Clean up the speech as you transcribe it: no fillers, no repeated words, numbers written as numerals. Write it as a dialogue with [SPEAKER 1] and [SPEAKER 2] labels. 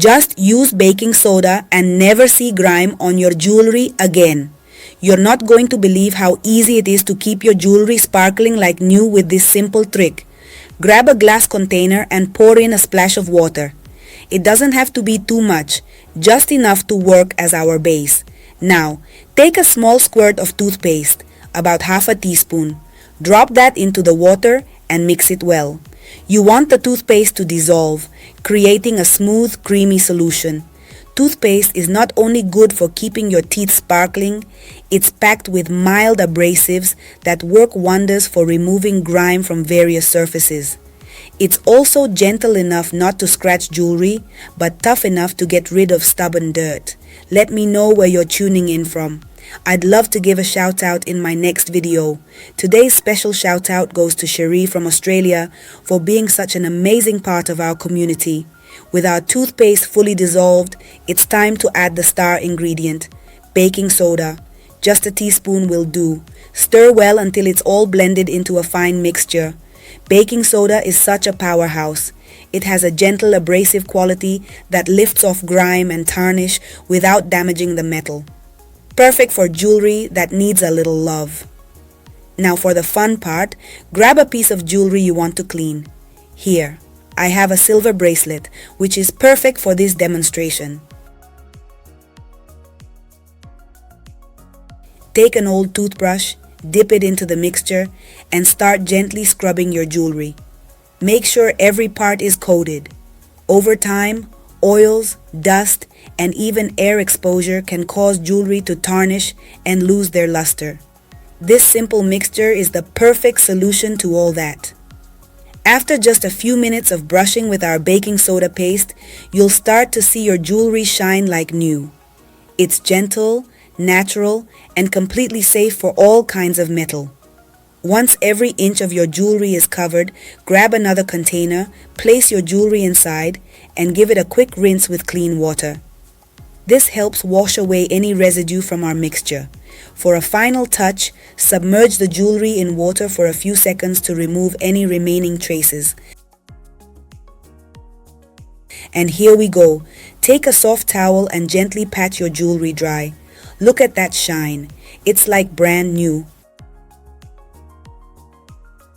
[SPEAKER 1] Just use baking soda and never see grime on your jewelry again. You're not going to believe how easy it is to keep your jewelry sparkling like new with this simple trick. Grab a glass container and pour in a splash of water. It doesn't have to be too much, just enough to work as our base. Now, take a small squirt of toothpaste, about half a teaspoon. Drop that into the water and mix it well. You want the toothpaste to dissolve, creating a smooth, creamy solution. Toothpaste is not only good for keeping your teeth sparkling, it's packed with mild abrasives that work wonders for removing grime from various surfaces. It's also gentle enough not to scratch jewelry, but tough enough to get rid of stubborn dirt. Let me know where you're tuning in from. I'd love to give a shout out in my next video. Today's special shout out goes to Cherie from Australia for being such an amazing part of our community. With our toothpaste fully dissolved, it's time to add the star ingredient, baking soda. Just a teaspoon will do. Stir well until it's all blended into a fine mixture. Baking soda is such a powerhouse. It has a gentle abrasive quality that lifts off grime and tarnish without damaging the metal. Perfect for jewelry that needs a little love. Now for the fun part, grab a piece of jewelry you want to clean. Here, I have a silver bracelet, which is perfect for this demonstration. Take an old toothbrush, dip it into the mixture, and start gently scrubbing your jewelry. Make sure every part is coated. Over time, oils, dust, and even air exposure can cause jewelry to tarnish and lose their luster. This simple mixture is the perfect solution to all that. After just a few minutes of brushing with our baking soda paste, you'll start to see your jewelry shine like new. It's gentle, natural, and completely safe for all kinds of metal. Once every inch of your jewelry is covered, grab another container, place your jewelry inside, and give it a quick rinse with clean water. This helps wash away any residue from our mixture. For a final touch, submerge the jewelry in water for a few seconds to remove any remaining traces. And here we go. Take a soft towel and gently pat your jewelry dry. Look at that shine. It's like brand new.